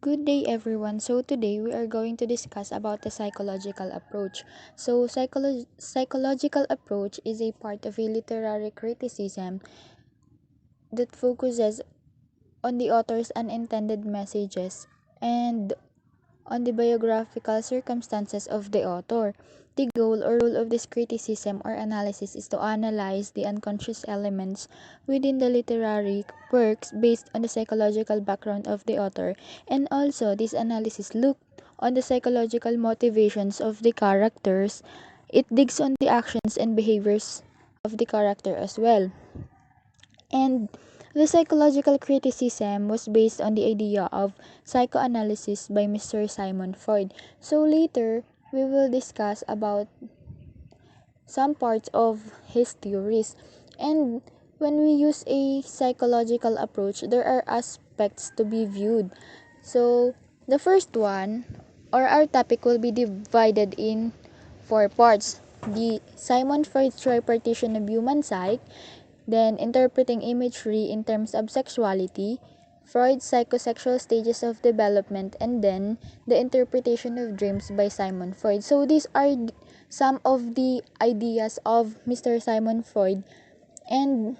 Good day everyone. So today we are going to discuss about the psychological approach. So psychological approach is a part of a literary criticism that focuses on the author's unintended messages and on the biographical circumstances of the author. The goal or role of this criticism or analysis is to analyze the unconscious elements within the literary works based on the psychological background of the author, and also this analysis looked on the psychological motivations of the characters. It digs on the actions and behaviors of the character as well. And the psychological criticism was based on the idea of psychoanalysis by Mr. Simon Freud. So later, we will discuss about some parts of his theories. And when we use a psychological approach, there are aspects to be viewed. So the first one, or our topic, will be divided in four parts. The Simon Freud's tripartition of human psyche, then interpreting imagery in terms of sexuality, Freud's psychosexual stages of development, and then the interpretation of dreams by Simon Freud. So these are some of the ideas of Mr. Simon Freud, and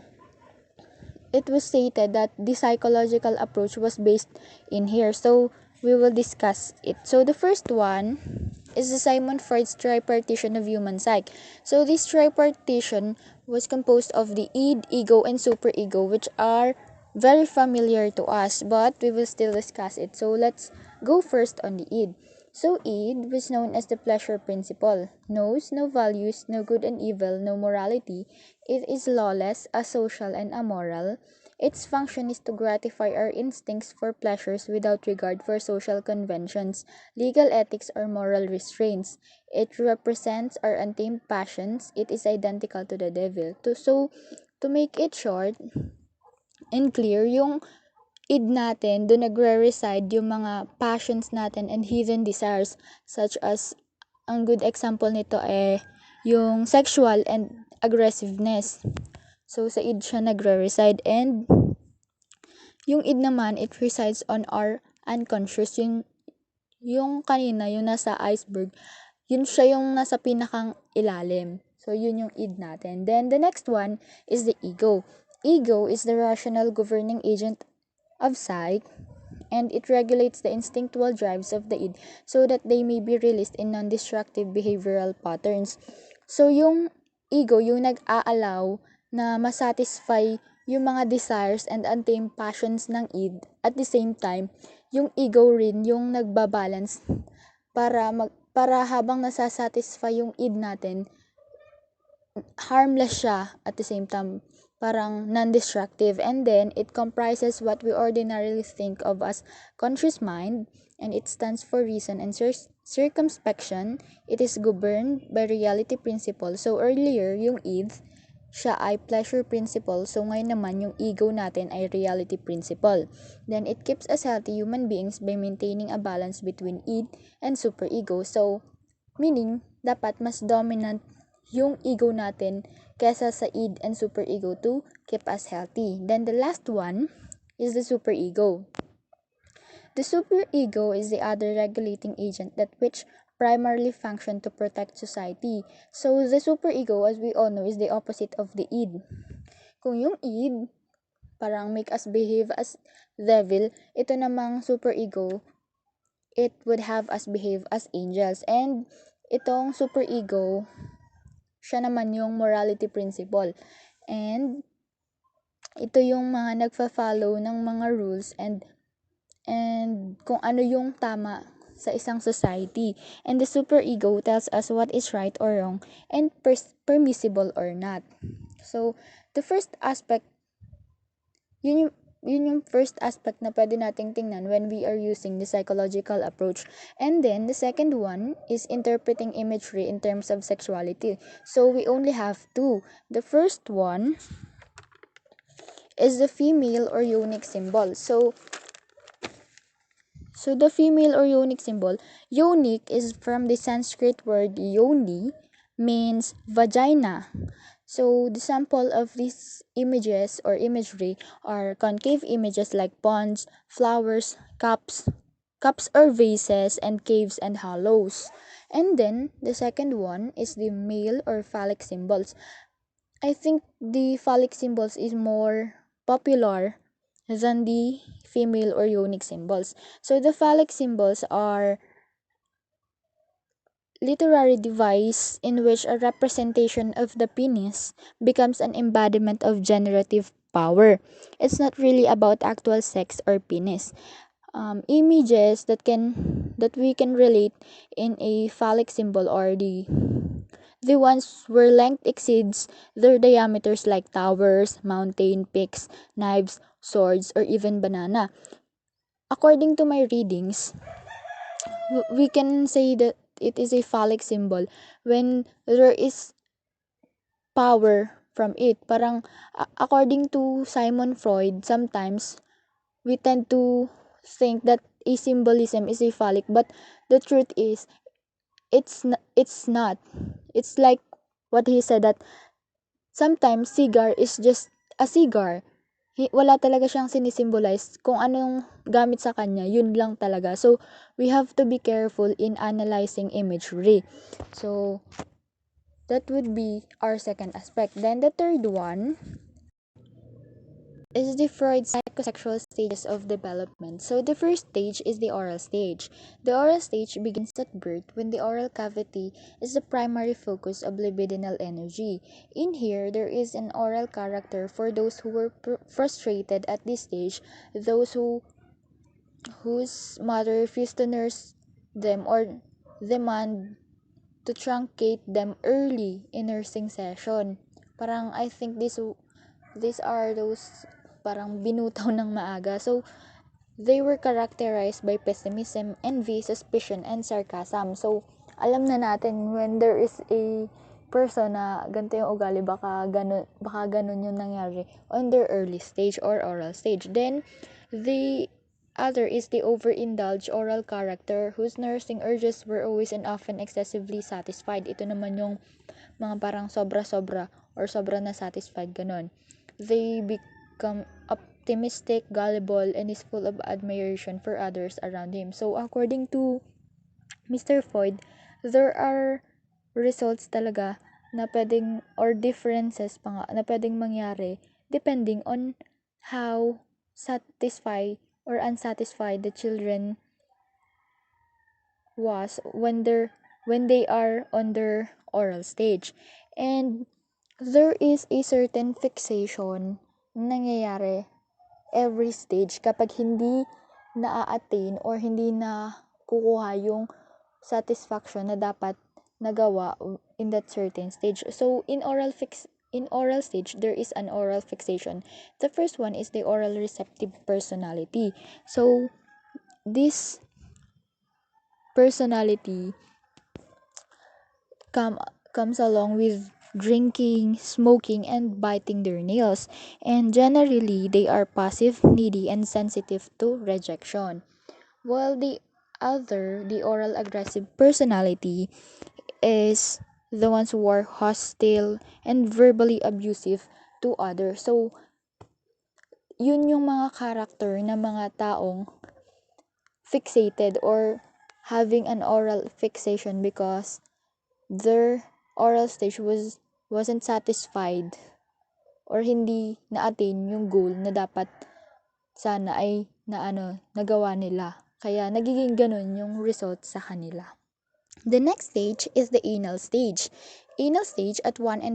it was stated that the psychological approach was based in here. So we will discuss it. So the first one is the Simon Freud's tripartition of human psyche. So this tripartition was composed of the id, ego, and superego, which are very familiar to us, but we will still discuss it. So let's go first on the id. So id was known as the pleasure principle. Knows no values, no good and evil, no morality. It is lawless, asocial, and amoral. Its function is to gratify our instincts for pleasures without regard for social conventions, legal ethics, or moral restraints. It represents our untamed passions. It is identical to the devil. To make it short and clear, yung id natin, doon nagre-reside yung mga passions natin and hidden desires, such as, ang good example nito yung sexual and aggressiveness. So, sa id siya nagre-reside, and yung id naman, it resides on our unconscious. Yung kanina, yung nasa iceberg, yun siya yung nasa pinakang ilalim. So, yun yung id natin. Then, the next one is the ego. Ego is the rational governing agent of psyche, and it regulates the instinctual drives of the id so that they may be released in non-destructive behavioral patterns. So, yung ego, yung nag-aalaw na masatisfy yung mga desires and untamed passions ng id. At the same time, yung ego rin yung nagbabalance para habang nasasatisfy yung id natin, harmless siya at the same time, parang non-destructive. And then it comprises what we ordinarily think of as conscious mind, and it stands for reason and circumspection. It is governed by reality principle. So earlier yung id, siya ay pleasure principle. So ngayon naman yung ego natin ay reality principle. Then it keeps us healthy human beings by maintaining a balance between id and superego. So meaning dapat mas dominant yung ego natin kesa sa id and superego to keep us healthy. Then the last one is the superego. The superego is the other regulating agent that which primarily function to protect society. So the superego, as we all know, is the opposite of the id. Kung yung id parang make us behave as devil, ito namang superego, it would have us behave as angels. And itong superego, siya naman yung morality principle. And ito yung mga nagfa-follow ng mga rules and kung ano yung tama sa isang society. And the superego tells us what is right or wrong and permissible or not. So, the first aspect, yun yung first aspect na pwede nating tingnan when we are using the psychological approach. And then, the second one is interpreting imagery in terms of sexuality. So, we only have two. The first one is the female or yonic symbol. So the female or yonic symbol, yonic is from the Sanskrit word yoni, means vagina. So the sample of these images or imagery are concave images like ponds, flowers, cups, cups or vases, and caves and hollows. And then the second one is the male or phallic symbols. I think the phallic symbols is more popular than the female or yonic symbols. So the phallic symbols are literary device in which a representation of the penis becomes an embodiment of generative power. It's not really about actual sex or penis. Images that we can relate in a phallic symbol are the ones where length exceeds their diameters, like towers, mountain peaks, knives, swords, or even banana. According to my readings, we can say that it is a phallic symbol when there is power from it. Parang according to Simon Freud, sometimes we tend to think that a symbolism is a phallic, but the truth is it's not. It's like what he said, that sometimes cigar is just a cigar. Wala talaga siyang sinisimbolize. Kung anong gamit sa kanya, yun lang talaga. So, we have to be careful in analyzing imagery. So, that would be our second aspect. Then the third one is the Freud's psychosexual stages of development. So the first stage is the oral stage. The oral stage begins at birth, when the oral cavity is the primary focus of libidinal energy. In here, there is an oral character for those who were frustrated at this stage, those whose mother refused to nurse them or demand to truncate them early in nursing session. Parang I think these are those parang binutaw ng maaga. So, they were characterized by pessimism, envy, suspicion, and sarcasm. So, alam na natin when there is a person na ganito yung ugali, baka ganun yung nangyari on their early stage or oral stage. Then, the other is the overindulged oral character whose nursing urges were always and often excessively satisfied. Ito naman yung mga parang sobra-sobra or sobra na satisfied, ganun. They become optimistic, gullible, and is full of admiration for others around him. So, according to Mr. Freud, there are results talaga na pwedeng, or differences pa nga, na pwedeng mangyari depending on how satisfied or unsatisfied the children was when they are on their oral stage. And there is a certain fixation na nangyayari every stage kapag hindi na-attain or hindi na kukuha yung satisfaction na dapat nagawa in that certain stage. So in oral stage, there is an oral fixation. The first one is the oral receptive personality. So this personality comes along with drinking, smoking, and biting their nails. And generally, they are passive, needy, and sensitive to rejection. While the oral aggressive personality is the ones who are hostile and verbally abusive to others. So, yun yung mga character na mga taong fixated or having an oral fixation because their oral stage wasn't satisfied or hindi na-attain yung goal na dapat sana ay nagawa nila. Kaya nagiging ganun yung result sa kanila. The next stage is the anal stage. Anal stage, at 1.5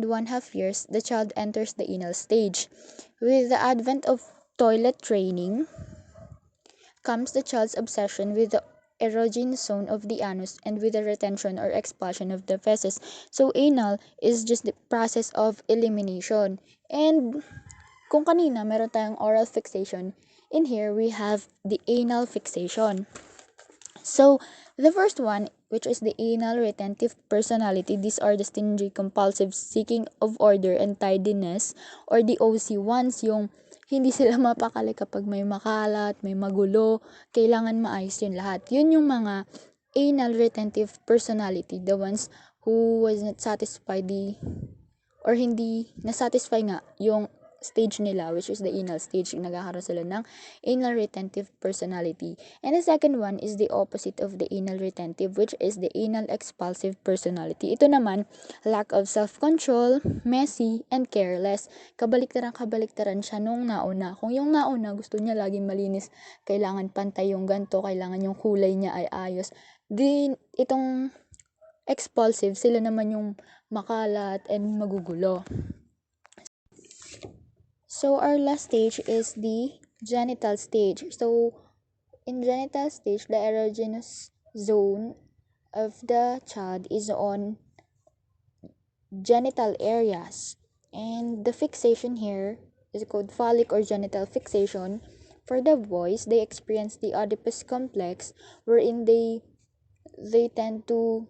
years, the child enters the anal stage. With the advent of toilet training comes the child's obsession with the erogenous zone of the anus and with the retention or expulsion of the feces. So, anal is just the process of elimination. And kung kanina meron tayong oral fixation, in here we have the anal fixation. So, the first one, which is the anal retentive personality, these are the stingy, compulsive, seeking of order and tidiness, or the OC ones, yung hindi sila mapakali kapag may makalat, may magulo, kailangan maayos yun lahat. Yun yung mga anal retentive personality, the ones who was not satisfied or hindi nasatisfy nga yung stage nila, which is the anal stage. Nagkakaroon sila ng anal retentive personality. And the second one is the opposite of the anal retentive, which is the anal expulsive personality. Ito naman, lack of self-control, messy, and careless. Kabaliktaran siya nung nauna. Kung yung nauna, gusto niya laging malinis, kailangan pantay yung ganto, kailangan yung kulay niya ay ayos. Din, itong expulsive, sila naman yung makalat and magugulo. So, our last stage is the genital stage. So, in genital stage, the erogenous zone of the child is on genital areas. And the fixation here is called phallic or genital fixation. For the boys, they experience the Oedipus complex, wherein they tend to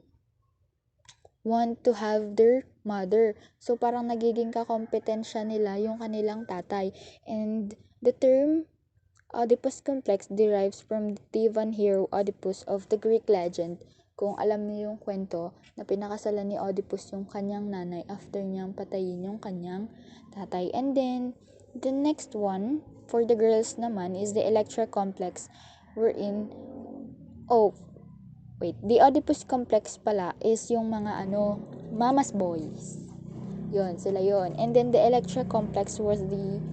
want to have their mother. So, parang nagiging kakompetensya nila yung kanilang tatay. And the term Oedipus complex derives from the Theban hero Oedipus of the Greek legend. Kung alam niyo yung kwento na pinakasalan ni Oedipus yung kanyang nanay after niyang patayin yung kanyang tatay. And then, the next one, for the girls naman, is the Electra complex, wherein, the Oedipus complex pala is yung mga mama's boys. Yun, sila yun. And then the Electra complex was the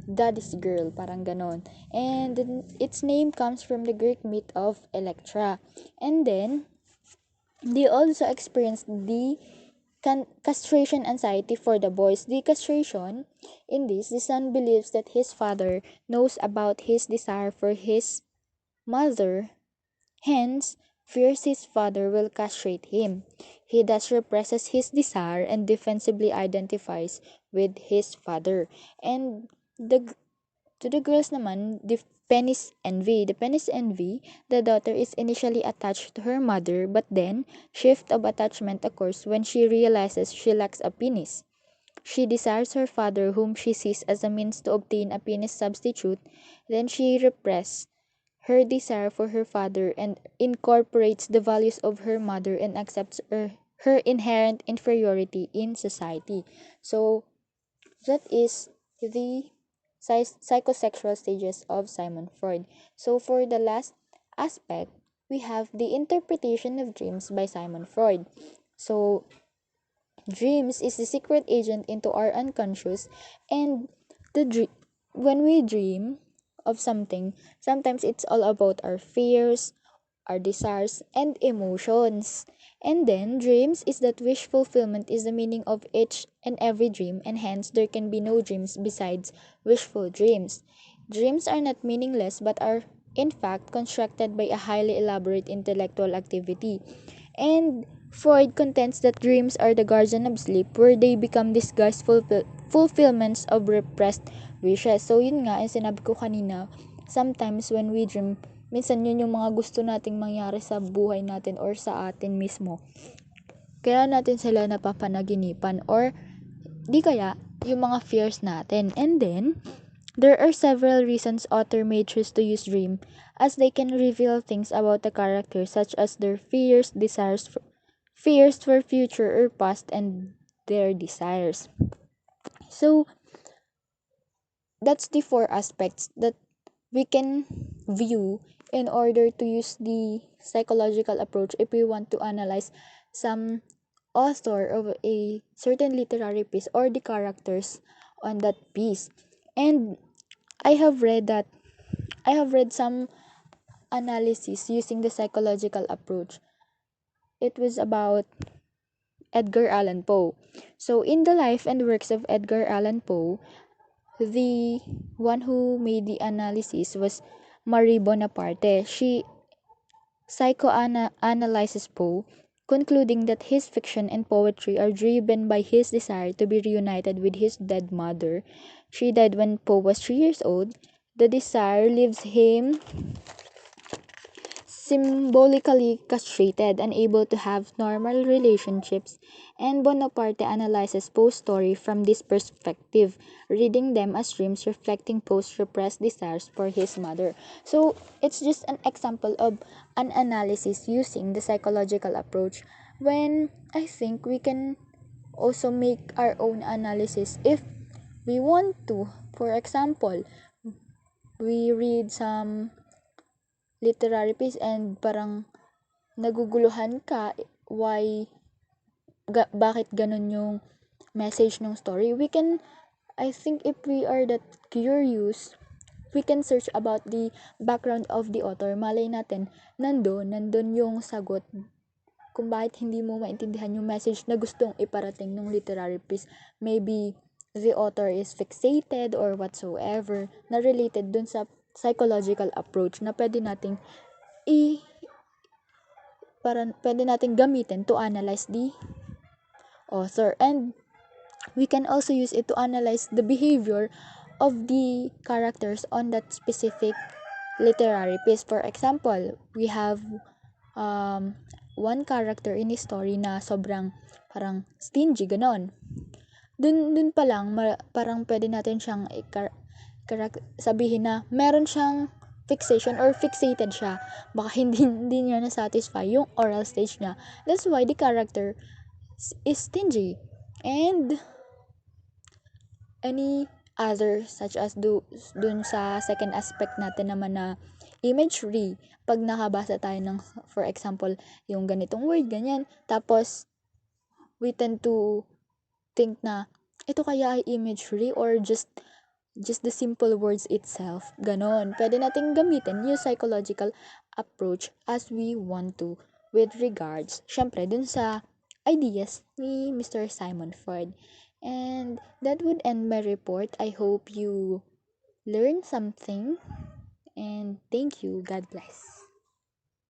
daddy's girl, parang ganon. And its name comes from the Greek myth of Electra. And then, they also experienced the castration anxiety for the boys. The castration, in this, the son believes that his father knows about his desire for his mother, hence, fears his father will castrate him. He thus represses his desire and defensively identifies with his father. And to the girls naman, the penis envy. The penis envy, the daughter is initially attached to her mother, but then shift of attachment occurs when she realizes she lacks a penis. She desires her father, whom she sees as a means to obtain a penis substitute. Then she represses her desire for her father and incorporates the values of her mother and accepts her inherent inferiority in society. So, that is the psychosexual stages of Sigmund Freud. So, for the last aspect, we have the interpretation of dreams by Sigmund Freud. So, dreams is the secret agent into our unconscious, and when we dream of something, sometimes it's all about our fears, our desires, and emotions. And then, dreams is that wish fulfillment is the meaning of each and every dream, and hence there can be no dreams besides wishful dreams. Dreams are not meaningless but are, in fact, constructed by a highly elaborate intellectual activity. And Freud contends that dreams are the guardian of sleep, where they become disguised fulfillments of repressed wishes. So, yun nga, yung sinabi ko kanina, sometimes when we dream, minsan yun yung mga gusto nating mangyari sa buhay natin or sa atin mismo. Kaya natin sila napapanaginipan, or di kaya yung mga fears natin. And then, there are several reasons author may choose to use dream, as they can reveal things about the character such as their fears, fears for future or past, and their desires. So, that's the four aspects that we can view in order to use the psychological approach if we want to analyze some author of a certain literary piece or the characters on that piece. And I have read some analysis using the psychological approach. It was about Edgar Allan Poe. So, in the life and works of Edgar Allan Poe, the one who made the analysis was Marie Bonaparte. She psychoanalyzes Poe, concluding that his fiction and poetry are driven by his desire to be reunited with his dead mother. She died when Poe was 3 years old. The desire leaves him symbolically castrated, unable to have normal relationships, and Bonaparte analyzes Poe's story from this perspective, reading them as dreams reflecting Poe's repressed desires for his mother. So, it's just an example of an analysis using the psychological approach, when I think we can also make our own analysis if we want to. For example, we read some literary piece and parang naguguluhan ka why bakit ganun yung message ng story. We can, I think if we are that curious, we can search about the background of the author. Malay natin, nandun yung sagot kung bakit hindi mo maintindihan yung message na gustong iparating ng literary piece. Maybe the author is fixated or whatsoever na related dun sa psychological approach na pwede nating gamitin to analyze the author. And we can also use it to analyze the behavior of the characters on that specific literary piece. For example, we have one character in a story na sobrang parang stingy, ganon. Dun pa lang, parang pwede natin siyang sabihin na meron siyang fixation or fixated siya. Baka hindi niya na-satisfy yung oral stage niya. That's why the character is stingy. And any other such as dun sa second aspect natin naman na imagery. Pag nakabasa tayo ng, for example, yung ganitong word, ganyan. Tapos, we tend to think na, ito kaya ay imagery or just the simple words itself. Ganon. Pwede nating gamitin yung psychological approach as we want to with regards, syempre, dun sa ideas ni Mr. Simon Ford. And that would end my report. I hope you learned something. And thank you. God bless.